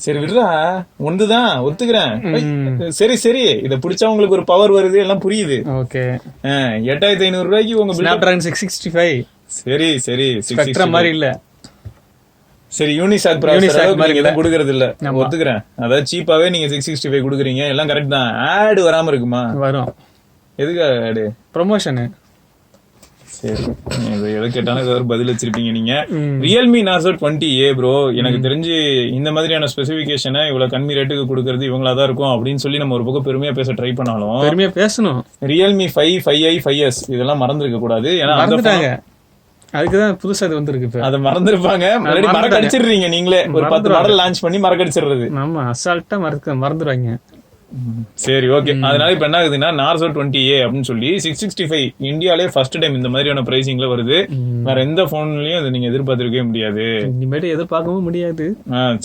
சரி விடுறா, ஒன்றுதான் ஒத்துக்கிறேன். சரி சரி, இத பிடிச்சா உங்களுக்கு ஒரு பவர் வருது, எல்லாம் புரியுது. ஓகே. 8500 ரூபாய்க்கு உங்க Snapdragon 665. சரி சரி, ஸ்பெக்ட்ரம் மாதிரி இல்ல. சரி, யூனிசாக் ப்ராசஸர் மாதிரி எதுவும் கொடுக்கறது இல்ல, ஒத்துக்கிறேன். அதாவது சீப்பாவே நீங்க 665 கொடுக்குறீங்க, எல்லாம் கரெக்ட் தான். ஆட் வராம இருக்குமா? வரும். எதுக்கு ஆடு? ப்ரொமோஷனு. சரி, எதை கேட்டாலும் ஏதாவது பதில் வச்சிருப்பீங்க நீங்க. Realme Narzo 20A ப்ரோ, எனக்கு தெரிஞ்சு இந்த மாதிரியான ஸ்பெசிபிகேஷனை இவ்வளவு கம்மி ரேட்டுக்கு கொடுக்கறது இவங்களாதான் இருக்கும் அப்படின்னு சொல்லி நம்ம ஒரு பக்கம் பெருமையா பேச ட்ரை பண்ணாலும், பெருமையா பேசணும். Realme 5, 5i, 5s இதெல்லாம் மறந்துருக்க கூடாது. ஏன்னா மறந்துட்டாங்க, அதுக்குதான் புதுசா அது வந்திருக்கு. அதை மறந்துருப்பாங்க, மறக்கடிச்சிடுறீங்க நீங்களே. ஒரு 10 மாடல் லான்ச் பண்ணி மறக்கடிச்சிடுறது. ஆமா, அசால்ட்டா மறந்துடுவாங்க. சரி, ஓகே. அதனால இப்ப என்ன ஆகுதுன்னா, Narzo 20A அப்படின்னு சொல்லி 665 இந்தியாலே ஃபர்ஸ்ட் டைம் இந்த மாதிரியான பிரைசிங்ல வருது. வேற எந்த போன்லயும் அதை நீங்க எதிர்பார்த்திருக்கவே முடியாது, இனிமேட்டு எதிர்பார்க்கவும் முடியாது.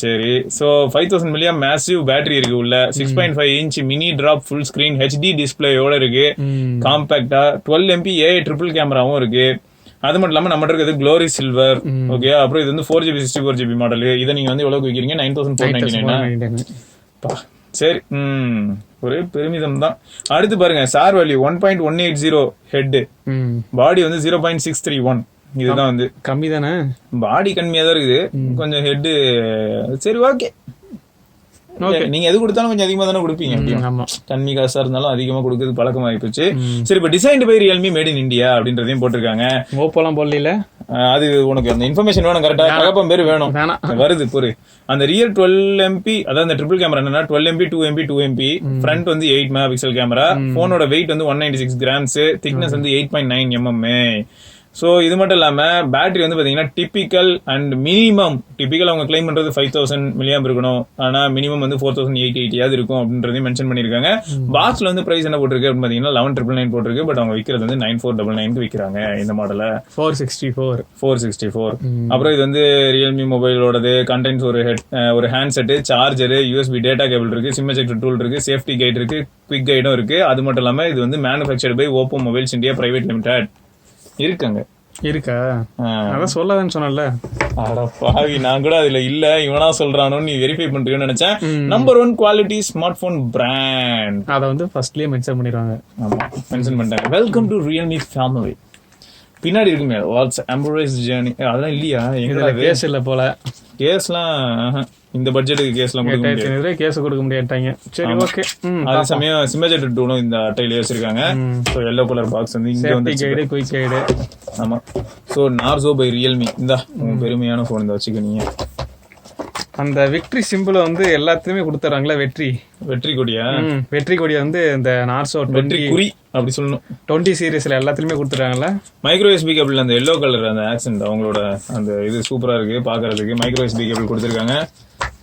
சரி, சோ 5000 mAh மேசிவ் பேட்டரி இருக்கு உள்ள. 6.5 inch mini drop full screen HD டிஸ்பிளேயோட இருக்கு. காம்பாக்டா 12 MP AI ட்ரிபிள் கேமராவும் இருக்கு. அது மட்டும் இல்லாம நம்ம இருக்கிறது க்ளோரி சில்வர். ஓகே, அப்புறம் இது வந்து 4GB 64GB மாடல். இதை நீங்க வந்து எவ்வளவு விற்கிறீங்க? 9499. சரி, ஒரு பெருமிதம் தான். அடுத்து பாருங்க, சார் வேல்யூ 1.180 ஹெட், பாடி வந்து 0.631. இதுதான் வந்து கம்மி தானே, பாடி கம்மியா தான் இருக்குது, கொஞ்சம் ஹெட். சரி, ஓகே. நீங்க எது கொடுத்தாலும் கொஞ்சம் அதிகமா தானே கொடுப்பீங்க. கம்மி காசா இருந்தாலும் அதிகமா கொடுக்கறது பழக்கம் ஆயிப்போச்சு. சரி, இப்ப designed by Realme, made in India அப்படின்றதையும் போட்டிருக்காங்க. ஓப்போலாம் போடல, அது உனக்கு அந்த இன்ஃபர்மேஷன் வேணும் கரெக்டா, தகப்பம் பேரு வேணும். வருது பொறு. அந்த ரியல் 12 MP, அதாவது அந்த ட்ரிபிள் கேமரா என்னன்னா 12 MP 2 MP 2 MP, ஃப்ரண்ட் வந்து 8 மெகாபிக்சல் கேமரா, போனோட வெயிட் வந்து 196 கிராம்ஸ், திக்னஸ் வந்து 8.9 mm. சோ இது மட்டும் இல்லாம பேட்டரி வந்து பாத்தீங்கன்னா டிபிக்கல் அண்ட் மினிமம், டிபிக்கல் அவங்க கிளைம் பண்றது 5000 mAh இருக்கணும், ஆனா மினிமம் வந்து 4880 இருக்கும் அப்படின்றதையும் மென்ஷன் பண்ணிருக்காங்க. பாக்ஸ்ல வந்து பிரைஸ் என்ன போட்டிருக்கு அப்படின்னு பாத்தீங்கன்னா 11999 போட்டிருக்கு. பட் அவங்க விக்கிறது வந்து 9499 விக்கிறாங்க இந்த மாடல. 464. அப்புறம் இது வந்து ரியல்மி மொபைலோடது. கண்டென்ட்ஸ் ஒரு hand set, charger, USB data cable இருக்கு, சிம் எஜெக்டர் டூல் இருக்கு, சேஃப்டி கைட் இருக்கு, குவிக் கைடும் இருக்கு. அது மட்டும் இல்லாம இது வந்து manufactured by Oppo mobiles India private limited இருக்காங்க. இருக்கா? அதான் சொல்லாதன்னு சொன்னல. அட பாவி, நான் கூட அதுல இல்ல, இவனா சொல்றானோ நீ வெரிஃபை பண்றீங்கன்னு நினைச்சேன். Number 1 quality smart phone brand, அத வந்து ஃபர்ஸ்ட்லயே மென்ஷன் பண்ணிடுவாங்க. ஆமா, மென்ஷன் பண்ணிட்டாங்க. Welcome to Realme family. பின்னாடி இருக்குமே வாட்ஸ் எம்பரேஸ் ஜர்னி, அதெல்லாம் இல்லையா? எங்க கேஸ் இல்ல போல. கேஸ்லாம் இந்த பட்ஜெட்டுக்கு கேஸ்லாம் கொடுக்க முடியாது, கேஸ் கொடுக்க முடியாட்டாங்க. சரி, ஓகே. அதே சமயம் சிம்மேஜெட் டூலும் இந்த அட்டையில வச்சிருக்காங்க. சோ எல்லோ கலர் பாக்ஸ் வந்து இங்க வந்து கைடு, குயிக் கைடு. ஆமா. சோ Narzo பை ரியல்மி, இந்த பெருமையான போன் இந்த வச்சுக்கீங்க. அந்த வெற்றி சிம்பிள் வந்து எல்லாத்துலயுமே கொடுத்துறாங்களா? வெற்றி கொடியா? வெற்றி கொடியா வந்து இந்த Narzo வெற்றி குறி அப்படி சொல்லணும். 20 சீரீஸ்ல எல்லாத்துலயுமே கொடுத்துறாங்கல்ல. மைக்ரோ USB கேபிள் அந்த எல்லோ கலர் அந்த ஆக்சென்ட் அவங்களோட அந்த இது சூப்பரா இருக்கு பாக்குறதுக்கு. மைக்ரோ USB கேபிள் கொடுத்திருக்காங்க.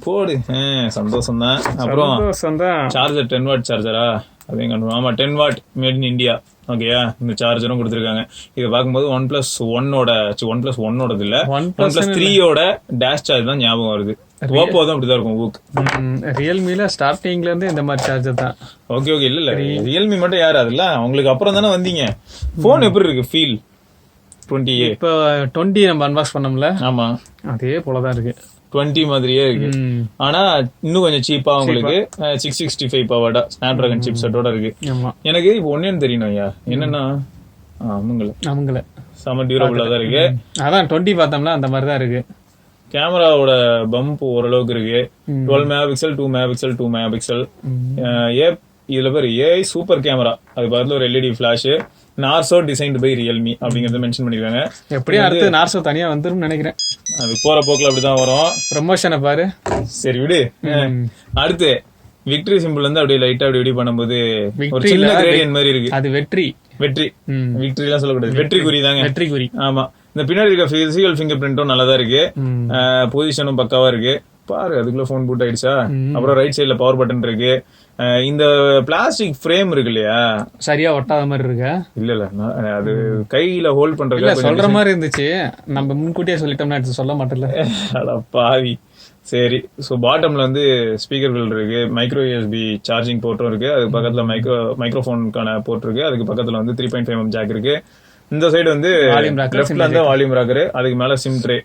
போடு, சந்தோஷம் தான். அப்புறம் சார்ஜர் 10 வாட் சார்ஜரா? அதே ஆமா, 10 வாட் மேட் இன் இந்தியா. ஓகேயா, இந்த சார்ஜரும் கொடுத்திருக்காங்க. இதை பார்க்கும்போது OnePlus 1ஓடது இல்ல, OnePlus 3ஓட டேஷ் சார்ஜ் தான் ஞாபகம் வருது. ஓப்போ தான் அப்படிதான் இருக்கும். ரியல்மில ஸ்டார்டிங்ல இருந்து இந்த மாதிரி சார்ஜர் தான். ஓகே, இல்ல ரியல்மி மட்டும் யாரு அதுல, அவங்களுக்கு அப்புறம் தானே வந்தீங்க. போன் எப்படி இருக்கு ஃபீல்? 20A இப்ப 20 நம்ம அன்பாக்ஸ் பண்ணோம்ல. ஆமா, அதே போலதான் இருக்கு. 20 மாதிரியே இருக்கு, ஆனா இன்னும் கொஞ்சம் சீப்பா உங்களுக்கு 665 பவர்டா ஸ்னாப்டிராகன் சிப் செட்டோட இருக்கு. எனக்கு இப்போ ஒன்னே தெரியணும் ஐயா, என்னன்னா அவங்கள செம டியூரபிளா தான் இருக்கு. அதான் 20 பார்த்தோம்னா அந்த மாதிரி தான் இருக்கு. கேமராவோட பம்ப் ஓரளவுக்கு இருக்கு. 12 மெகாபிக்சல் 2 மெகாபிக்சல் 2 மெகாபிக்சல். இதுல பேர் ஏஐ சூப்பர் கேமரா, அது பக்கத்துல ஒரு LED flash. Narzo designed by Realme அப்படிங்கறத மென்ஷன் பண்ணிருக்காங்க. எப்படியும் அடுத்து Narzo தனியா வந்துரும் நினைக்கிறேன். அது போற போக்குல அப்படிதான் வரும். ப்ரமோஷனை பாரு. சரி விடு. அடுத்து விக்டரி சிம்பிள் வந்து அப்படியே லைட்டா அப்படி பண்ணும்போது ஒரு சின்ன கிரேடியன்ட் மாதிரி இருக்கு. அது வெற்றி எல்லாம் சொல்லக்கூடாது, வெற்றி குறி தாங்க. வெற்றி குறி. ஆமா, இந்த பின்னாடி இருக்க பிசிக்கல் ஃபிங்கர் பிரிண்டும் நல்லாதான் இருக்கு. பொசிஷனும் பக்காவா இருக்கு. பாரு, அதுக்குள்ள போன் பூட் ஆயிடுச்சா. அப்புறம் ரைட் சைடுல பவர் பட்டன் இருக்கு. இந்த பிளாஸ்டிக் ஃப்ரேம் இருக்கு இல்லையா, சரியா ஒட்டாத மாதிரி இருக்கு. இல்ல அது கையில ஹோல்ட் பண்றது சொல்ற மாதிரி இருந்துச்சு. நம்ம முன்கூட்டியே சொல்லிட்டோம்னா சொல்ல மாட்டேன்ல. பாவி. சரி, சோ பாட்டம்ல வந்து ஸ்பீக்கர் பில் இருக்கு, மைக்ரோ USB சார்ஜிங் போர்ட்டும் இருக்கு, அதுக்கு பக்கத்துல மைக்ரோஃபோனுக்கான போர்ட் இருக்கு, அதுக்கு பக்கத்துல வந்து 3.5 mm ஜாக் இருக்கு. இந்த சைடு வந்து லெஃப்ட்ல இருந்து வால்யூம் ராக்கர், அதுக்கு மேல சிம் ட்ரே.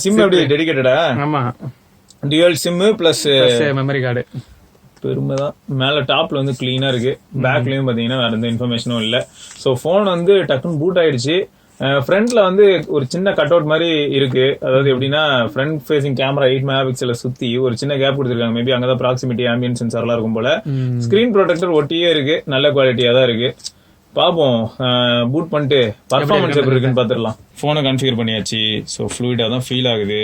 சிம் எப்படி டெடிகேட்டடா? ஆமா, dual sim plus memory card. பெருமை தான். மேல டாப்ல வந்து கிளீனா இருக்கு. பேக்லயும் பாத்தீங்கன்னா வேற எந்த இன்ஃபர்மேஷனும் இல்ல. ஸோ போன் வந்து டக்குன்னு பூட் ஆயிடுச்சு. ஃப்ரண்ட்ல வந்து ஒரு சின்ன கட் அவுட் மாதிரி இருக்கு. அதாவது எப்படின்னா ஃப்ரண்ட் ஃபேசிங் கேமரா 8 மெகா பிக்சலை சுத்தி ஒரு சின்ன கேப் கொடுத்துருக்காங்க. மேபி அங்கதான் ப்ராக்சிமிட்டி ஆம்பியன் சென்சார்லாம் இருக்கும் போல. ஸ்கிரீன் ப்ரொடெக்டர் ஒட்டியே இருக்கு. நல்ல குவாலிட்டியா தான் இருக்கு. பாப்போம் பூட் பண்ணிட்டு பர்ஃபார்மன்ஸ் எப்படி இருக்குன்னு பாத்துடலாம். போனை கன்ஃபிகர் பண்ணியாச்சு. ஸோ ஃப்ளூயிடா தான் ஃபீல் ஆகுது.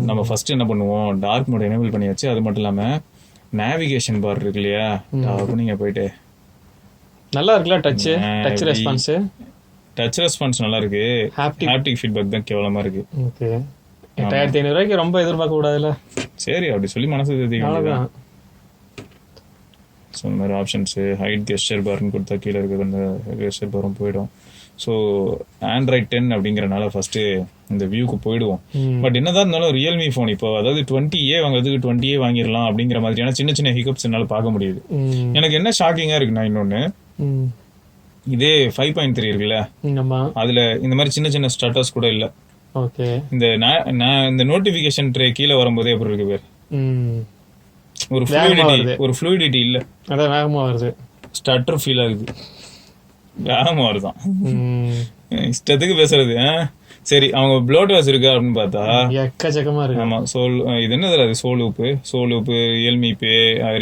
நம்ம ஃபர்ஸ்ட் என்ன பண்ணுவோம், டார்க் மோட் எனேபிள் பண்ணியாச்சு. அது மட்டும் இல்லாம நேவிகேஷன் பார் இருக்கு இல்லையா, நீங்க போயிட்டு நல்லா இருக்குல்ல டச் ரெஸ்பான்ஸ். டச் ரெஸ்பான்ஸ் நல்லா இருக்கு. ஹாப்டிக் ஃபீட்பேக் தான் கேவலமா இருக்கு. ஓகே, 8500 ரூபாய்க்கு ரொம்ப எதிர்பார்க்க கூடாதுல்ல. சரி, அப்படி சொல்லி மனசு தேத்திக்கலாம். ஸோ இந்த மாதிரி ஆப்ஷன்ஸ் ஹைட் கெஸ்டர் பார்னு கொடுத்தா கீழே இருக்கிற அந்த கெஸ்டர் பாரும் போயிடும். ஸோ ஆண்ட்ராய்ட் 10 அப்படிங்கறனால ஃபர்ஸ்ட் இந்த வியூக்கு போயிடுவோம். பட் என்னதான் இருந்தாலும் ரியல்மி போன் இப்போ அதாவது 20A வாங்குறதுக்கு 20A வாங்கிடலாம் அப்படிங்கிற மாதிரியான சின்ன சின்ன ஹிகப்ஸ் என்னால பார்க்க முடியுது. எனக்கு என்ன ஷாக்கிங்கா இருக்குன்னா, இன்னொன்னு இதே 5.3 இருக்குல்ல, அதுல இந்த மாதிரி சின்ன சின்ன ஸ்டார்டர்ஸ் கூட இல்ல. இந்த நோட்டிபிகேஷன் ட்ரே கீழே வரும்போதே எப்படி இருக்கு பேர், ஒரு ஃப்ளூயிடிட்டி இல்ல. அதான் வேகமா வருது. ஸ்டட்டர் ஃபீல் ஆகுது. வேகமா வருதான். இஷ்டத்துக்கு பேசுறது. சரி, அவங்க ப்ளோட்வேர்ஸ் இருக்கு அப்படின்னு பார்த்தா எக்கச்சக்கமா இருக்கு. ஆமா, இது என்னது, சோலூப்பு, ரியல்மி பே,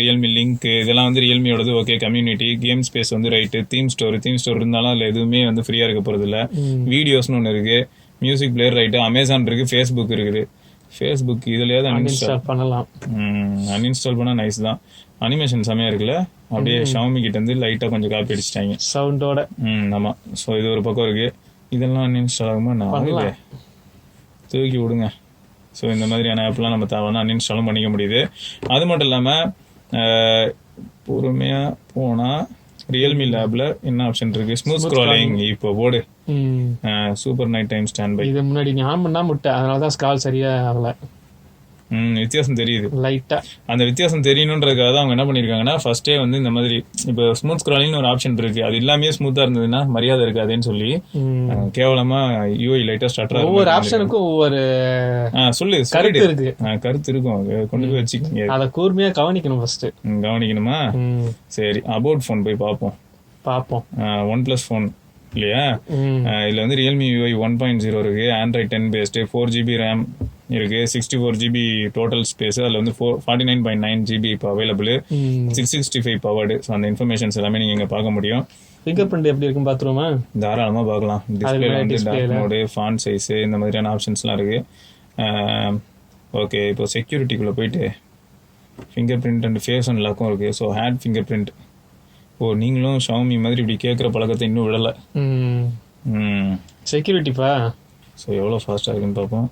ரியல்மி லிங்க், இதெல்லாம் வந்து ரியல்மியோடது. ஓகே, கம்யூனிட்டி, கேம் ஸ்பேஸ் வந்து ரைட்டு, தீம் ஸ்டோர் இருந்தாலும் அதுல எதுவுமே வந்து ஃப்ரீயா இருக்க போறது இல்ல. வீடியோஸ்னு ஒண்ணு இருக்கு, மியூசிக் பிளேயர் ரைட்டு, அமேசான் இருக்கு, ஃபேஸ்புக் இருக்குது. ஃபேஸ்புக் இதுலயாவது அன்இன்ஸ்டால் பண்ணலாம். அன்இன்ஸ்டால் பண்ணா நைஸ் தான். அனிமேஷன் செமையா இருக்குல்ல. அப்படியே ஷாமி கிட்ட இருந்து லைட்டா கொஞ்சம் காப்பி அடிச்சிட்டாங்க சவுண்டோட. ஆமா. சோ இது ஒரு பக்கம் இருக்கு. இதெல்லாம் அன்இன்ஸ்டால் ஆகுமா, நான் தூக்கி விடுங்க. ஸோ இந்த மாதிரியான ஆப்லாம் நம்ம தேவைன்னா அன்இன்ஸ்டாலும் பண்ணிக்க முடியுது. அது மட்டும் இல்லாம பொறுமையா போனா ரியல்மி லேப்ல என்ன ஆப்ஷன் இருக்கு, ஸ்மூத் ஸ்க்ரோலிங். இப்போ போடு super night time standby. இது முன்னாடி நீ ஆன் பண்ணா முட்டை, அதனாலதான் ஸ்க்ரால் சரியா ஆகல. வித்தியாசம் தெரியுது லைட்டா. அந்த வித்தியாசம் தெரியணுன்றதுக்காக தான் அவங்க என்ன பண்ணிருக்காங்கன்னா, ஃபர்ஸ்டே வந்து இந்த மாதிரி இப்போ ஸ்மூத் ஸ்க்ராலிங் ஒரு ஆப்ஷன் இருக்கு. அது எல்லாமே ஸ்மூத்தா இருந்ததுன்னா மரியாதை இருக்காதுன்னு சொல்லி கேவலமா யூஐ லைட்டா ஸ்டார்ட் ஆகும். ஒவ்வொரு ஆப்ஷனுக்கும் ஒவ்வொரு கருத்து இருக்கு. கருத்து இருக்கும், கொண்டு போய் வச்சுக்கோங்க. அதை கூர்மையா கவனிக்கணும். ஃபர்ஸ்ட் கவனிக்கணுமா? சரி, அபவுட் போன் போய் பார்ப்போம். OnePlus போன் இல்லையா, இதுல வந்து ரியல்மி UI 1.0 இருக்கு, ஆண்ட்ராய்ட் 10 பேஸ்டு, 4GB ரேம் இருக்கு, 64GB டோட்டல் ஸ்பேஸ். அதுல வந்து 49.9GB இப்போ அவைலபிள், 665 பவர்டு. ஸோ அந்த இன்ஃபர்மேஷன்ஸ் எல்லாமே நீங்க இங்க பார்க்க முடியும். ஃபிங்கர் பிரிண்ட் எப்படி இருக்குன்னு பாத்துருவோமா? தாராளமா பார்க்கலாம். டிஸ்பிளேல வந்து டார்க் மோடு, ஃபாண்ட் சைஸ், இந்த மாதிரியான ஆப்ஷன்ஸ்லாம் இருக்கு. ஓகே, இப்போ செக்யூரிட்டிக்குள்ள போயிட்டு ஃபிங்கர் பிரிண்ட் அண்ட் ஃபேஸ் அன்லாக்கும் இருக்கு. So had fingerprint. நீங்களும் ஷாமி மாதிரி இப்படி கேட்குற பழக்கத்தை இன்னும் விடலை. செக்யூரிட்டிப்பா. ஸோ எவ்வளோ ஃபாஸ்ட்டாக இருக்குன்னு பார்ப்போம்.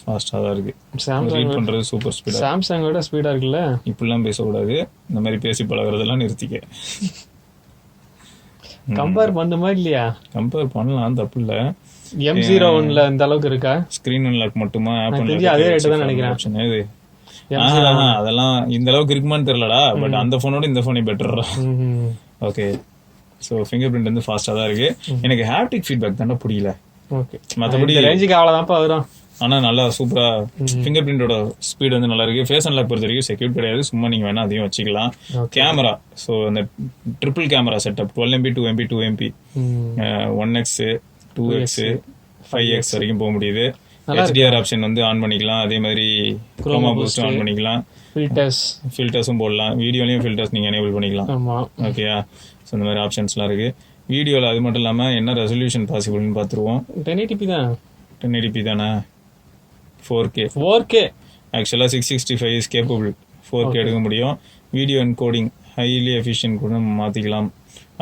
ஃபாஸ்ட்டாக தான் இருக்கு. ரீட் பண்ணுறது சூப்பர் ஸ்பீடாக. சாம்சங்கோட ஸ்பீடாக இருக்குல்ல. இப்படிலாம் பேசக்கூடாது. இந்த மாதிரி பேசி பழகிறதெல்லாம் நிறுத்திக்க. கம்பேர் பண்ண மாதிரி இல்லையா? கம்பேர் பண்ணலாம், தப்பு இல்லை. M01ல இந்த அளவுக்கு இருக்கா? ஸ்கிரீன் அன்லாக் மட்டுமா? அதே ரேட்டு தான் நினைக்கிறேன். ஆப்ஷன் இது அதெல்லாம் இந்த அளவுக்கு இருக்குமான்னு தெரியலடா. பட் அந்த போனோட இந்த போனே better. Okay, so finger print வந்து ஃபாஸ்டா தான் இருக்கு. எனக்கு ஹாப்டிக் ஃபீட்பேக் தானே புரியல. ஓகே, மத்தபடி ரேஞ்சுக்கு அவ்வளவுதான்ப்பா வரும். ஆனா நல்லா சூப்பரா ஃபிங்கர் பிரிண்டோட ஸ்பீட் வந்து நல்லா இருக்கு. ஃபேஸ் அன்லாக் பொறுத்த வரைக்கும் செக்யூர் கிடையாது, சும்மா நீங்க வேணா அதையும் வச்சுக்கலாம். கேமரா, சோ அந்த triple camera setup 12MP 2MP 2MP 1x 2x 5x வரைக்கும் போக முடியுது. HDR ஆப்ஷன் வந்து ஆன் பண்ணிக்கலாம். அதே மாதிரி குரோமா பூஸ்ட் ஆன் பண்ணிக்கலாம். ஃபில்டர்ஸும் போடலாம். வீடியோலயும் ஃபில்டர்ஸ் நீங்க எனேபிள் பண்ணிக்கலாம். ஓகேயா? ஸோ இந்த மாதிரி ஆப்ஷன்ஸ்லாம் இருக்கு வீடியோல. அது மட்டும் இல்லாம என்ன ரெசல்யூஷன் பாசிபிள்னு பார்த்துருவோம். 1080p தான். 1080p தானே? 4K ஆக்சுவலா 665 இஸ் கேப்பபிள். 4K எடுக்க முடியும். வீடியோ என்கோடிங் ஹைலி எஃபிஷியன்ட் கூட மாத்திக்கலாம்.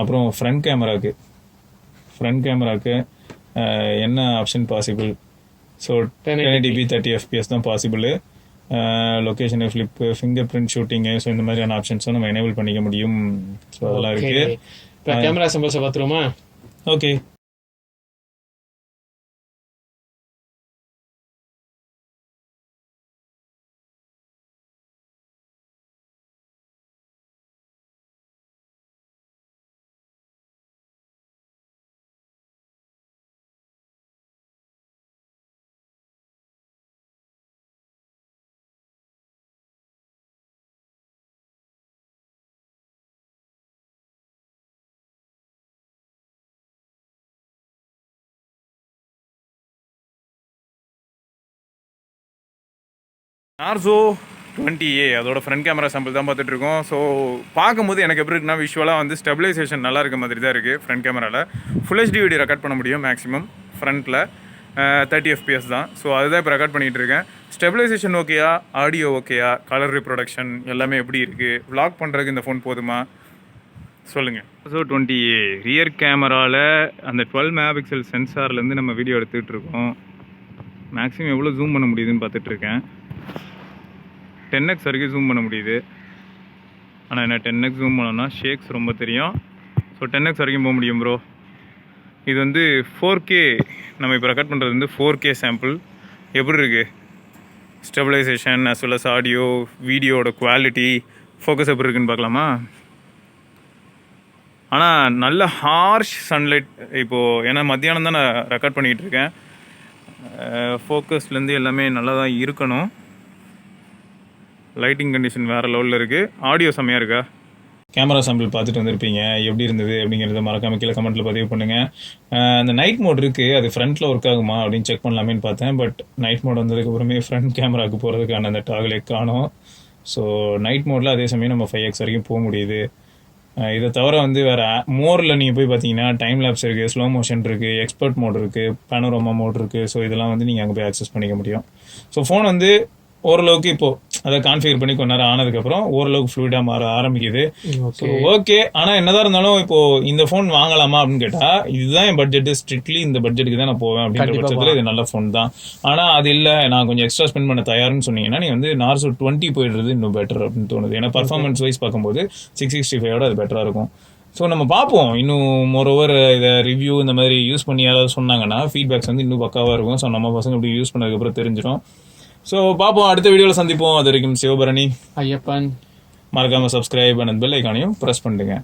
அப்புறம் ஃப்ரண்ட் கேமராக்கு என்ன option possible? So 1080p 30fps தான் possible. Location flip, finger print shooting, so இந்த மாதிரியான ஆப்ஷன்ஸும் நம்ம எனேபிள் பண்ணிக்க முடியும். ஸோ அதெல்லாம் இருக்கு. கேமரா சிம்பிள்ஸை பார்த்துருவோமா? ஓகே. Narzo 20A அதோட ஃப்ரண்ட் கேமரா சாம்பிள் தான் பார்த்துட்டு இருக்கோம். ஸோ பார்க்கும்போது எனக்கு எப்படி இருக்குன்னா விஷுவலாக வந்து ஸ்டெபிலைசேஷன் நல்லா இருக்க மாதிரி தான் இருக்குது ஃப்ரண்ட் கேமராவில். ஃபுல் ஹெச்டி வீடியோ ரெக்கார்ட் பண்ண முடியும் மேக்ஸிமம் ஃப்ரண்ட்டில் 30 FPS தான். ஸோ அதுதான் இப்போ ரெக்கார்ட் பண்ணிகிட்டு இருக்கேன். ஸ்டெபிலைசேஷன் ஓகேயா, ஆடியோ ஓகேயா, கலர் ரிப்ரொடக்ஷன் எல்லாமே எப்படி இருக்குது, vlog பண்ணுறதுக்கு இந்த ஃபோன் போதுமா சொல்லுங்கள். Narzo 20A ரியர் கேமராவில் அந்த 12 மெகாபிக்சல் சென்சார்லேருந்து நம்ம வீடியோ எடுத்துகிட்டு இருக்கோம். மேக்ஸிமம் எவ்வளோ ஜூம் பண்ண முடியுதுன்னு பார்த்துட்ருக்கேன். 10x வரைக்கும் ஜூம் பண்ண முடியுது. ஆனால் என்ன 10x ஜூம் பண்ணோன்னா ஷேக்ஸ் ரொம்ப தெரியும். ஸோ 10x வரைக்கும் போக முடியும் ப்ரோ. இது வந்து 4K நம்ம இப்போ ரெக்கார்ட் பண்ணுறது வந்து 4K சாம்பிள். எப்படி இருக்குது stabilisation as well as audio, வீடியோட குவாலிட்டி, ஃபோக்கஸ் எப்படி இருக்குன்னு பார்க்கலாமா? ஆனால் நல்ல ஹார்ஷ் சன்லைட் இப்போது, ஏன்னா மத்தியானம் தான் நான் ரெக்கார்ட் பண்ணிகிட்டு இருக்கேன். ஃபோக்கஸ்லேருந்து எல்லாமே நல்லா தான் இருக்கணும். லைட்டிங் கண்டிஷன் வேறு லெவலில் இருக்குது. ஆடியோ செம்மையாக இருக்கா? கேமரா சாம்பிள் பார்த்துட்டு வந்திருப்பீங்க, எப்படி இருந்தது அப்படிங்கிறத மறக்காம கீழே கமெண்ட்டில் பதிவு பண்ணுங்கள். அந்த நைட் மோட் இருக்குது, அது ஃப்ரண்ட்டில் ஒர்க் ஆகுமா அப்படின்னு செக் பண்ணலாமேன்னு பார்த்தேன். பட் நைட் மோட் வந்ததுக்கப்புறமே ஃப்ரண்ட் கேமராவுக்கு போகிறதுக்கான அந்த டாகலே காணும். ஸோ நைட் மோடில் அதே சமயம் நம்ம 5x வரைக்கும் போக முடியுது. இதை தவிர வந்து வேறு மோரில் நீங்கள் போய் பார்த்தீங்கன்னா டைம் லேப்ஸ் இருக்குது, ஸ்லோ மோஷன் இருக்குது, எக்ஸ்பர்ட் மோட் இருக்குது, பேனோரமா மோட் இருக்குது. ஸோ இதெல்லாம் வந்து நீங்கள் அங்கே போய் ஆக்சஸ் பண்ணிக்க முடியும். ஸோ ஃபோன் வந்து ஓரளவுக்கு இப்போது அதை கான்ஃபிகர் பண்ணி கொஞ்ச நேரம் ஆனதுக்கப்புறம் ஓரளவுக்கு ஃப்ளூயிடாக மாற ஆரம்பிக்குது. So okay. ஆனால் என்னதான் இருந்தாலும் இப்போது இந்த ஃபோன் வாங்கலாமா அப்படின்னு கேட்டால், இதுதான் என் பட்ஜெட்டு, ஸ்ட்ரிக்ட்லி இந்த பட்ஜெட்டுக்கு தான் நான் போவேன் அப்படின்ற பட்சத்தில் இது நல்ல ஃபோன் தான். ஆனால் அது இல்லை, நான் கொஞ்சம் எக்ஸ்ட்ரா ஸ்பெண்ட் பண்ண தயார்னு சொன்னீங்கன்னா நீங்கள் வந்து Narzo 20 போயிடுறது இன்னும் பெட்டர் அப்படின்னு தோணுது. ஏன்னா பர்ஃபார்மன்ஸ் வைஸ் பார்க்கும்போது 665 அது பெட்டராக இருக்கும். ஸோ நம்ம பார்ப்போம். இன்னும் மோரோவர் இதை ரிவ்யூ இந்த மாதிரி யூஸ் பண்ணி யாராவது சொன்னாங்கன்னா ஃபீட்பேக்ஸ் வந்து இன்னும் பக்காவாக இருக்கும். ஸோ நம்ம பசங்க இப்படி யூஸ் பண்ணதுக்கப்புறம் தெரிஞ்சிடும். ஸோ பார்ப்போம், அடுத்த வீடியோவில் சந்திப்போம். அது வரைக்கும் சிவபரணி, ஐயப்பன். மறக்காமல் சப்ஸ்கிரைப் அண்ட் பெல் ஐக்கானையும் ப்ரெஸ் பண்ணுங்க.